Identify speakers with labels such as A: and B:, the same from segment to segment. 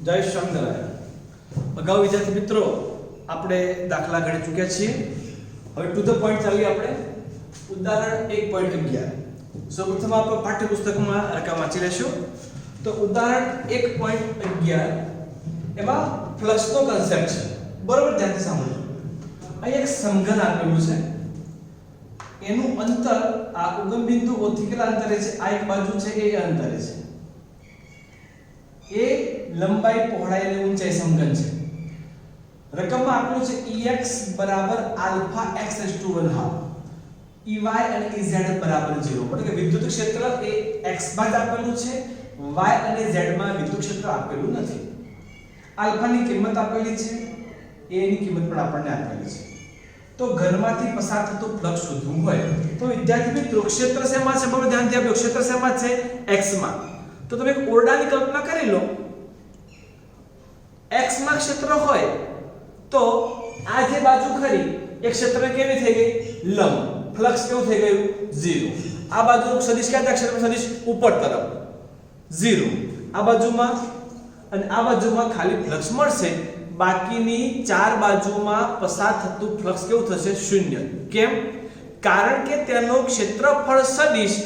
A: જય સ્વામિનારાયણ. અગાઉ વિદ્યાર્થી મિત્રો આપણે દાખલા ગણી ચૂક્યા છીએ. હવે ટુ ધ પોઈન્ટ ચાલીએ આપણે. ઉદાહરણ 1.11. સૌપ્રથમ આપણે પાઠ્યપુસ્તકમાં રકમ વાંચી લેશું. તો ઉદાહરણ 1.11 એમાં ફ્લક્સનો કન્સેપ્ટ છે. બરોબર, ધ્યાનથી સાંભળો. અહીં એક સમઘન આપેલું છે. એનું અંતર આ ઉગમ બિંદુ O થી કેટલા અંતરે છે? આ એક બાજુ છે, એ અંતરે છે. એ લંબાઈ પહોળાઈ અને ઊંચાઈ સમઘન છે. રકમમાં આપેલું છે Ex બરાબર આલ્ફા x * 1/2, Ey અને Ez બરાબર 0. એટલે કે વિદ્યુત ક્ષેત્ર એ x માં જ આપેલું છે, y અને z માં વિદ્યુત ક્ષેત્ર આપેલું નથી. આલ્ફા ની કિંમત આપેલી છે, a ની કિંમત પણ આપણને આપેલી છે. તો ઘનમાંથી પસાર થતું ફ્લક્સ શોધવું હોય તો વિદ્યાર્થી મિત્રો ક્ષેત્ર શેમાં છે? બરાબર ધ્યાનથી આપજો. ક્ષેત્ર શેમાં છે? x માં. તો તમે એક ઓરડાની કલ્પના કરી લો. x માં ક્ષેત્ર હોય તો આ જે બાજુ ખરી એક ક્ષેત્ર કેવી થઈ ગઈ? લંબ. ફ્લક્સ કેવું થઈ ગયું? 0. આ બાજુનું સદિશ ક્યાં? ક્ષેત્ર સદિશ ઉપર તરફ 0. આ બાજુમાં અને આ બાજુમાં ખાલી ફ્લક્સ મળશે. બાકીની ચાર બાજુમાં પસાર થતું ફ્લક્સ કેવું થશે? 0. કેમ? કારણ કે તેનો ક્ષેત્રફળ સદિશ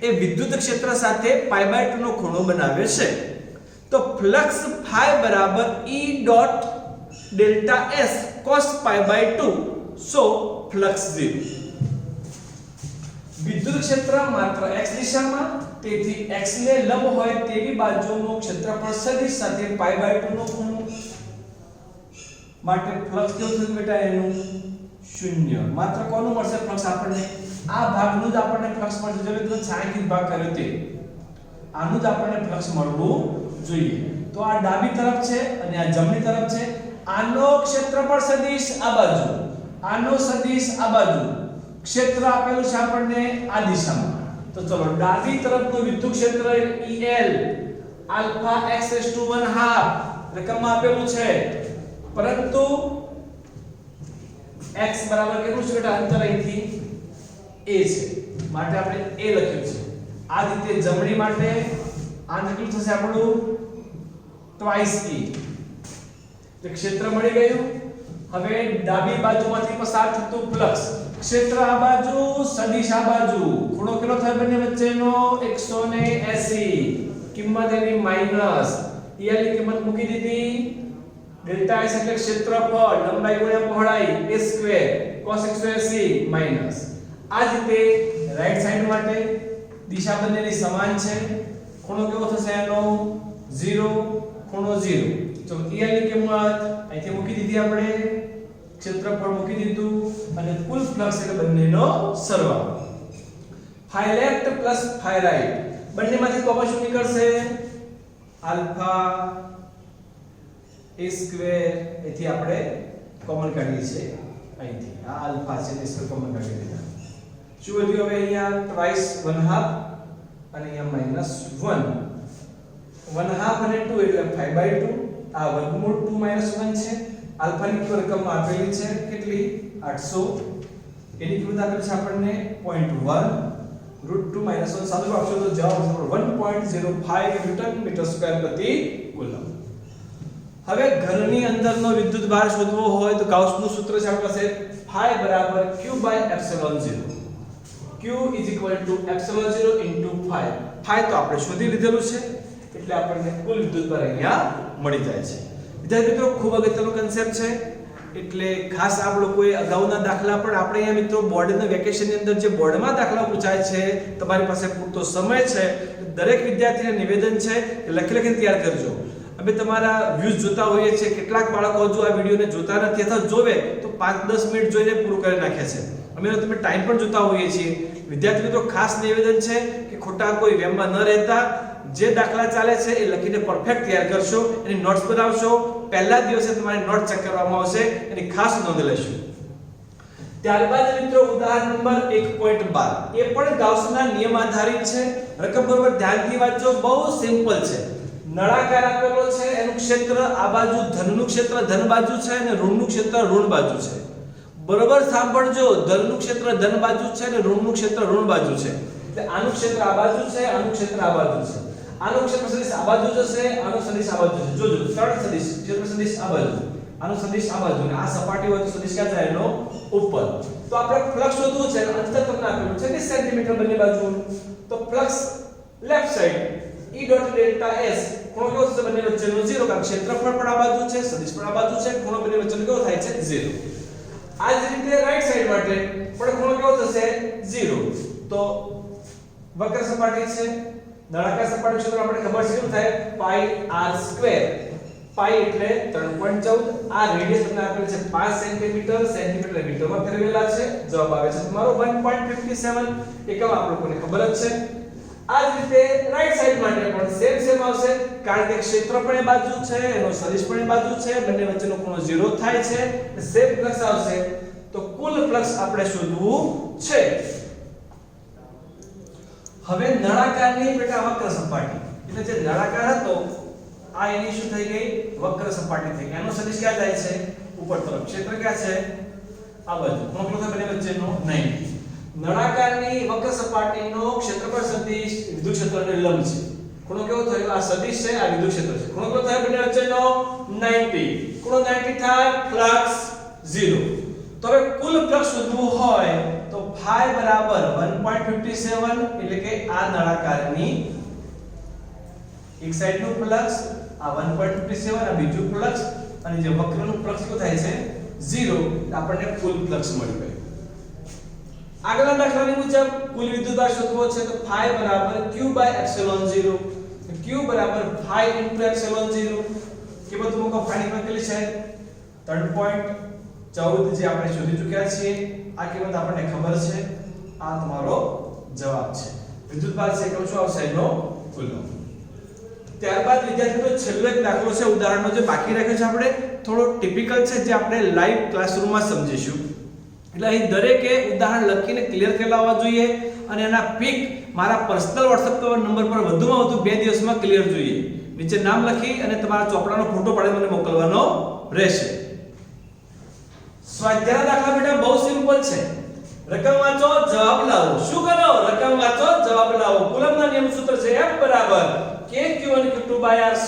A: એ વિદ્યુત ક્ષેત્ર સાથે π/2 નો ખૂણો બનાવે છે. તો ફ્લક્સ phi બરાબર E dot delta S cos π/2. સો ફ્લક્સ 0. વિદ્યુત ક્ષેત્ર માત્ર x દિશામાં, તેથી x ને લંબ હોય તેવી બાજુનું ક્ષેત્રફળ સદિશ સાથે π/2 નો ખૂણો માટે ફ્લક્સ કેવું થયું બેટા? એનું 0. માત્ર કોનું મળશે ફ્લક્સ? આપણને આ ભાગનું જ આપણને ફ્લક્સ મળશે. જો મિત્રો છાંયકીત ભાગ કર્યો તે આનું જ આપણને ફ્લક્સ મળવું જોઈએ. તો આ ડાબી તરફ છે અને આ જમણી તરફ છે. આનો ક્ષેત્રફળ સદિશ આ બાજુ, આનો સદિશ આ બાજુ. ક્ષેત્ર આપેલું છે આપણને આ દિશામાં. તો ચલો ડાબી તરફનું વિદ્યુત ક્ષેત્ર EL આલ્ફા x * 1/2 રકમમાં આપેલું છે. પરંતુ x બરાબર કેટલું છે બેટા? અંતર અહીંથી a છે માટે આપણે a લખ્યું છે. આ રીતે જમણી માટે આ કેટલું થશે આપણું? twice e. તો ક્ષેત્ર મળી ગયું. હવે ડાબી બાજુમાંથી પસાર થતું ફ્લક્સ, ક્ષેત્ર આ બાજુ, સદિશ આ બાજુ. ખૂણો કેટલો થાય બંને વચ્ચેનો? 180. કિંમત એની માઈનસ. EL ની કિંમત મૂકી દીધી. ડેલ્ટા s એટલે ક્ષેત્રફળ, લંબાઈ ગુણ્યા પહોળાઈ, a2 cos 180 માઈનસ. આ જ રીતે રાઈટ સાઈડ માટે દિશા બંનેની સમાન છે. ખૂણો કેવો થશે એનો? 0, ખૂણો 0. તો EL ની કિંમત અહીંથી મૂકી દીધી આપણે, ક્ષેત્રફળ મૂકી દીધું અને કુલ ફ્લક્સ એટલે બંનેનો સરવાળો. phi left plus phi right બંનેમાંથી કોમન શું નીકળશે? Alpha a square. એથી આપણે કોમન કાઢીએ છીએ અહીંથી. આ આલ્ફા છે એ સ્ક્વેર કોમન કાઢી દીધા. શું વધ્યું હવે? અહીંયા ટ્વાઇસ 1/2 અને અહીંયા -1. 1/2 અને 2 એટલે 5/2. આ વર્ગમૂળ 2 - 1 છે. આલ્ફા ની રકમમાં આપેલી છે કેટલી? 800. એની કિંમત આપેલી છે આપણને 0.1 √2 - 1. સાદું આપશો તો જવાબ આવશે 1.05 ન્યૂટન મીટર સ્ક્વેર પ્રતિ કુલમ. હવે ઘરની અંદરનો વિદ્યુત ભાર શોધવો હોય તો ગાઉસનું સૂત્ર છે આપણી પાસે phi બરાબર q/ε0. q = ε0 * phi. phi તો આપણે શોધી લીધેલું છે એટલે આપણને કુલ વિદ્યુત ભાર અહીંયા મળી જાય છે. વિદ્યાર્થી મિત્રો ખૂબ અગત્યનો કન્સેપ્ટ છે. એટલે ખાસ આપ લોકોએ અગાઉના દાખલા પણ આપણે અહીંયા મિત્રો બોર્ડના વેકેશનની અંદર જે બોર્ડમાં દાખલા પૂછાય છે, તમારી પાસે પૂરતો સમય છે, દરેક વિદ્યાર્થીને નિવેદન છે કે લખીને તૈયાર કરજો. અમે તમારા વ્યૂઝ જોતા હોઈએ છીએ. કેટલાક બાળકો હજુ આ વિડિયોને જોતા નથી અથવા જોવે તો 5-10 મિનિટ જોઈને પૂરું કરી નાખે છે. અમે તમે ટાઈમ પણ જોતા હોઈએ છીએ. વિદ્યાર્થી મિત્રો ખાસ નિવેદન છે કે ખોટા કોઈ વેમમાં ન રહેતા જે દાખલા ચાલે છે એ લખીને પરફેક્ટ તૈયાર કરશો, એની નોટ્સ બનાવશો. પહેલા દિવસે તમારી નોટ ચેક કરવામાં આવશે, એની ખાસ નોંધ લેશો. ત્યારબાદ મિત્રો ઉદાહરણ નંબર 1.12 એ પણ ગાઉસના નિયમ આધારિત છે. રકમ બરોબર ધ્યાનથી વાંચો. બહુ સિમ્પલ છે. નળાકાર આપેલો છે. એનું ક્ષેત્ર આ બાજુ ધનનું ક્ષેત્ર ધન બાજુ છે અને ઋણનું ક્ષેત્ર ઋણ બાજુ છે. બરોબર સાંભળજો. ધનનું ક્ષેત્ર ધન બાજુ છે અને ઋણનું ક્ષેત્ર ઋણ બાજુ છે. એટલે આનું ક્ષેત્ર આ બાજુ છે, આનું ક્ષેત્ર આ બાજુ છે. આનો ક્ષેત્ર સદિશ આ બાજુ જશે, આનો સદિશ આ બાજુ જશે. જોજો ત્રણ સદિશ, ક્ષેત્ર સદિશ આ બાજુ, આનો સદિશ આ બાજુ, અને આ સપાટી હોય તો સદિશ ક્યાં જાય એનો ઉપર. તો આપણે ફ્લક્સ શોધવું છે, અંતર તમને આપેલું છે 30 સેન્ટીમીટર બંને બાજુ. તો flux left side E dot delta S ખૂણો કેવો થશે બંને વચ્ચેનો 0, કારણ ક્ષેત્રફળ પણ આ બાજુ છે, સદિશ પણ આ બાજુ છે, ખૂણો બંને વચ્ચેનો કેવો થાય છે 0. આ જ રીતે રાઈટ સાઈડ માટે પણ ખૂણો કેવો થશે 0. તો વક્ર સપાટી છે, નળાકાર સપાટી ક્ષેત્ર આપણે ખબર છે શું થાય પાઈ r². પાઈ એટલે 3.14, આ રેડિયસ તમને આપેલ છે 5 સેન્ટીમીટર, સેન્ટીમીટર મીટરમાં ફેરવેલા છે. જવાબ આવે છે તમારો 1.57. એકમ આપ લોકોને ખબર જ છે. આ જ રીતે રાઈટ સાઈડ માટે પણ સેમ આવશે, કારણ કે ક્ષેત્ર પણ એ બાજુ છે, એનો સદિશ પણ એ બાજુ છે, બંને વચ્ચેનો ખૂણો 0 થાય છે, સેમ ફ્લક્સ આવશે. તો કુલ ફ્લક્સ આપણે શોધવું છે. હવે નળાકારની બેટા વક્ર સપાટી, એટલે જે નળાકાર હતો આ એની શું થઈ ગઈ વક્ર સપાટી થઈ ગઈ. એનો સદિશ ક્યાં જાય છે ઉપર તરફ, ક્ષેત્ર ક્યાં છે આ બાજુ, ખૂણો કેટલો થાય બંને વચ્ચેનો 90. નળાકારની વક્ર સપાટીનો ક્ષેત્રફળ સદિશ વિદ્યુત ક્ષેત્રને લંબ છે. ખૂણો કેવો થયો આ સદિશ છે, આ વિદ્યુત ક્ષેત્ર છે. ખૂણો કેટલો થાય બંને વચ્ચેનો 90. ખૂણો 90 થાય ફ્લક્સ 0. તો હવે કુલ ફ્લક્સ શોધવું હોય તો phi બરાબર 1.57, એટલે કે આ નળાકારની એક સાઈડનું ફ્લક્સ આ 1.57, આ બીજું ફ્લક્સ, અને જે વક્રનું ફ્લક્સ કેટલું થાય છે 0, આપણને કુલ ફ્લક્સ મળી ગયું. આગળના દાખલાની મુજબ કુલ વિદ્યુતભાર શોધવો છે તો phi બરાબર q/ε0. q બરાબર phi * ε0. કિંમત મૂકો, phi ની કિંમત કેટલી છે 3.14, જે આપણે શોધી ચૂક્યા છીએ. આ કિંમત આપણને ખબર છે. આ તમારો જવાબ છે. વિદ્યુતભાર છે કે શું આવશે એનો કુલમ. ત્યારબાદ વિદ્યાર્થીઓ છેલ્લો એક દાખલો છે, ઉદાહરણનો જે બાકી રાખ્યો છે આપણે થોડો ટિપિકલ છે, જે આપણે લાઈવ ક્લાસરૂમમાં સમજીશું. એટલે અહીં દરેકે ઉદાહરણ લખીને ક્લિયર કરેલા હોવા જોઈએ, અને એના પિક મારા પર્સનલ WhatsApp નંબર પર વધુમાં વધુ 2 દિવસમાં ક્લિયર જોઈએ. નીચે નામ લખી અને તમારા ચોપડાનો ફોટો પાડીને મને મોકલવાનો રહેશે. સ્વાધ્યાયના દાખલા બેટા બહુ સિમ્પલ છે. રકમ વાંચો, જવાબ લાવો. શું કરો? રકમ વાંચો, જવાબ લાવો. કુલમના નિયમ સૂત્ર છે F બરાબર kq1q2/r².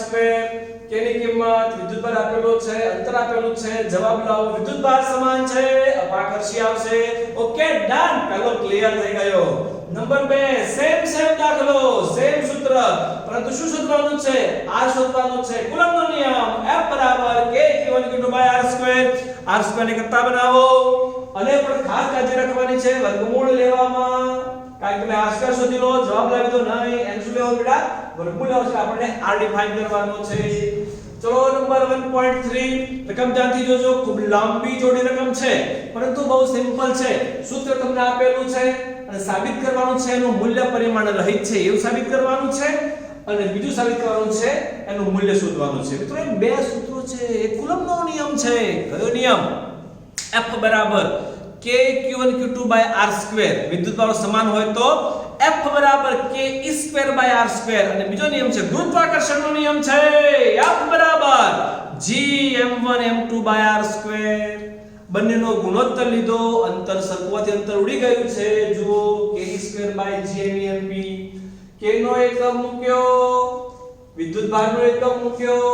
A: k ની કિંમત, વિદ્યુતભાર આપેલો છે, અંતર આપેલું છે, જવાબ લાવો. વિદ્યુતભાર સમાન છે, અપાકર્ષી આવશે. ઓકે ડન, પહેલો ક્લિયર થઈ ગયો. નંબર 2 સેમ દાખલો, સેમ સૂત્ર, પરંતુ શું શોધવાનું છે? r શોધવાનું છે. કુલમનો નિયમ F બરાબર kq1q2/r². r² ને કરતા બનાવો, અને પણ ખાસ કાળજી રાખવાની છે વર્ગમૂળ લેવામાં, કારણ કે તમે r² શોધી લો, જવાબ લાવી દો નહીં, એન શું લેવાનું બેટા વર્ગમૂળ લેવાનું છે. આપણને r ડિફાઇન કરવાનો છે. ચલો નંબર 1.3, રકમ ધ્યાનથી જોજો, ખૂબ લાંબી જોડી રકમ છે, પરંતુ બહુ સિમ્પલ છે. સૂત્ર તમને આપેલું છે અને સાબિત કરવાનું છે એનું મૂલ્ય પરિમાણ રહિત છે એવું સાબિત કરવાનું છે, અને બીજું સાબિત કરવાનું છે એનું મૂલ્ય શોધવાનું છે. મિત્રો એ બે સૂત્રો છે, એક કુલમનો નિયમ છે. કયો નિયમ? F બરાબર kq1q2/r². વિદ્યુતભારો સમાન હોય તો F બરાબર ke²/r². અને બીજો નિયમ છે ગુરુત્વાકર્ષણનો નિયમ છે. F બરાબર gm1m2/r². બંનેનો ગુણોત્તર લીધો, અંતર સરખવાથી અંતર ઉડી ગયું છે. જુઓ ke²/gmemp. k નો એકમ મૂક્યો, વિદ્યુતભારનો એકમ મૂક્યો,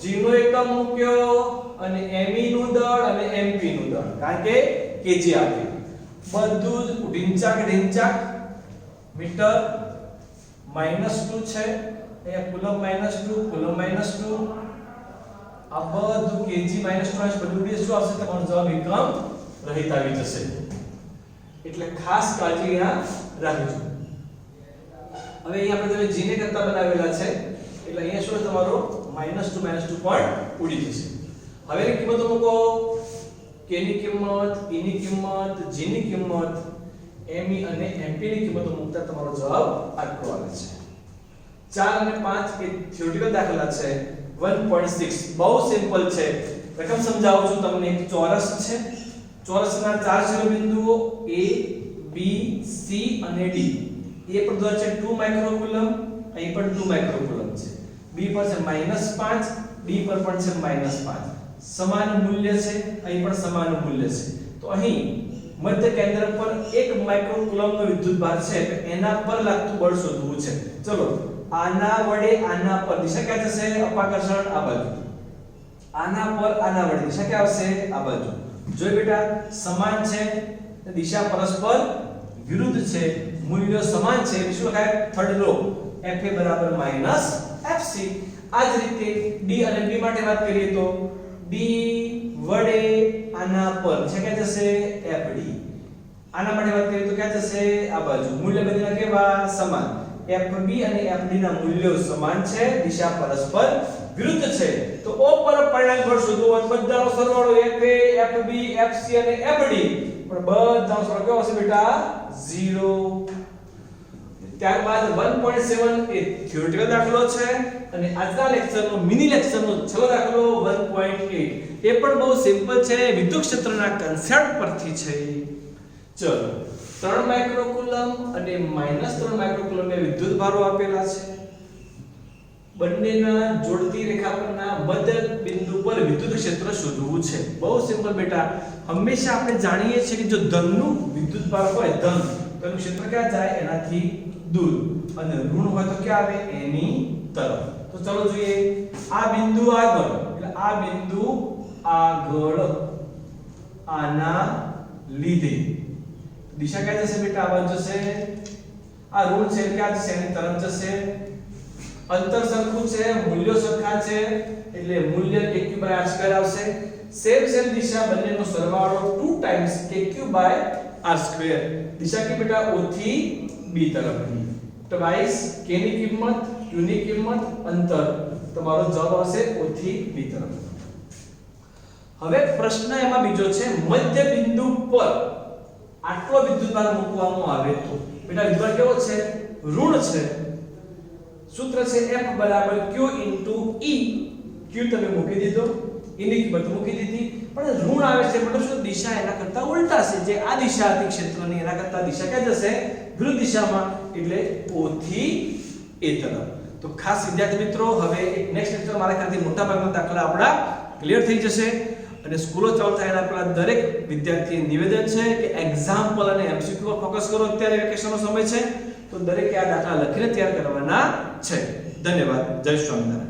A: g નો એકમ મૂક્યો, અને me નું દળ અને mp નું દળ, કારણ કે kg આપ્યું. બધું જ ઢીંચાક મીટર -2 છે. અહીંયા કુલમ -2, કુલમ -2, આ બધું kg -2 બધું બે શું આવશે? તમારો જવાબ એકમ રહિત આવી જશે. એટલે ખાસ કાળજી અહીંયા રાખજો. હવે અહીંયા આપણે g ને કરતા બનાવેલા છે, એટલે અહીંયા શું તમારો -2 પણ ઉડી જશે. હવે એની કિંમતો મૂકો, k ની કિંમત, e ની કિંમત, g ની કિંમત, me અને mp ની કિંમતો મૂકતા તમારો જવાબ આટલો આવે છે. 4 અને 5 એ થિયોરિટિકલ દાખલા છે. 1.6 બહુ સિમ્પલ છે. રકમ સમજાવું છું તમને. એક ચોરસ છે, ચોરસના 4 શિરોબિંદુઓ a b c અને d. a પર દળ છે 2 માઇક્રોકુલમ, અહીં પણ 2 માઇક્રોકુલમ છે. b પર છે -5, d પર પણ છે -5. સમાન મૂલ્ય છે, અહીં પણ સમાન મૂલ્ય છે. તો અહીં મધ્ય કેન્દ્ર પર 1 માઇક્રોકુલમનો વિદ્યુતભાર છે, તો એના પર લાગતું બળ શોધવું છે. ચલો આના વડે આના પર દિશા ક્યાં જશે? અપાકર્ષણ આ બાજુ. આના પર આના વડે દિશા ક્યાં આવશે? આ બાજુ. જોઈ બેટા સમાન છે, દિશા પરસ્પર વિરુદ્ધ છે, મૂલ્યો સમાન છે. શું લખાય? થર્ડ લો FA બરાબર માઈનસ FC. આ જ રીતે D અને B માટે વાત કરીએ તો D વડે આના પર છે ક્યાં જશે? FD. આના માટે વાત કરીએ તો ક્યાં જશે? આ બાજુ. મૂલ્ય બધાના કેવા? સમાન. FB અને FD ના મૂલ્યો સમાન છે, દિશા પરસ્પર વિરુદ્ધ છે. તો અપર પરિણામ પર શોધો બધાનો સરવાળો FA, FB, FC અને FD. પણ બધાનો સરવાળો કેવો હશે બેટા? 0. ત્યારબાદ 1.7 એ થિયોરેટિકલ દાખલો છે અને આજના લેક્ચરનો મિની લેક્ચરનો છેલ્લો દાખલો 1.8 એ પણ બહુ સિમ્પલ છે, વિદ્યુત ક્ષેત્રના કન્સેપ્ટ પરથી છે. ચલો 3 માઇક્રોકુલમ અને -3 માઇક્રોકુલમ એ વિદ્યુત ભારો આપેલા છે. બંનેના જોડતી રેખા પરના મધ્ય બિંદુ પર વિદ્યુત ક્ષેત્ર શોધવું છે. બહુ સિમ્પલ બેટા. હંમેશા આપણે જાણીએ છીએ કે જો ધનનું વિદ્યુત ભાર હોય ધન તો એનું ક્ષેત્ર ક્યાં જાય? એનાથી દૂર. અને ઋણ હોય તો ક્યાં આવે? એની તરફ. તો ચલો જોઈએ. આ બિંદુ આગળ એટલે આ બિંદુ આગળ આના લીધે દિશા ક્યાં જશે બેટા? આ બાજુ જશે. આ ઋણ છે ક્યાં જશે? એની તરફ જશે. અંતર સરખું છે, મૂલ્યો સરખા છે એટલે મૂલ્ય kq/r² આવશે. સેમ દિશા બંનેનો સરવાળો 2 ટાઈમ્સ kq/r². દિશા કે બેટા O થી B તરફની. ટ્વાઇસ k ની કિંમત, q ની કિંમત, અંતર. તમારો જવાબ આવશે O થી B તરફ. હવે પ્રશ્ન એમાં બીજો છે, મધ્ય બિંદુ પર આટલો વિદ્યુતભાર મૂકવામાં આવે તો બેટા વિદ્યુતભાર કેવો છે? ઋણ છે. સૂત્ર છે F બરાબર Q * E. Q તમે મૂકી દીધો, E ની કિંમત મૂકી દીધી, પણ ઋણ આવે છે મતલબ શું? દિશા એના કરતા ઉલટા છે. જે આ દિશા હતી ક્ષેત્રની એના કરતા દિશા ક્યાં જશે? વિરુદ્ધ દિશામાં, એટલે O થી A તરફ. તો ખાસ વિદ્યાર્થી મિત્રો હવે એક નેક્સ્ટ લેક્ચર મારા ખ્યાલથી મોટા ભાગના દાખલા આપણા ક્લિયર થઈ જશે. અને સ્કૂલો ચાલુ થાય એના પહેલા દરેક વિદ્યાર્થીને નિવેદન છે કે એક્ઝામ્પલ અને MCQ પર ફોકસ કરો. અત્યારે વેકેશનનો સમય છે તો દરેકે આ દાખલા લખીને તૈયાર કરવાના છે. ધન્યવાદ. જય સ્વામિનારાયણ.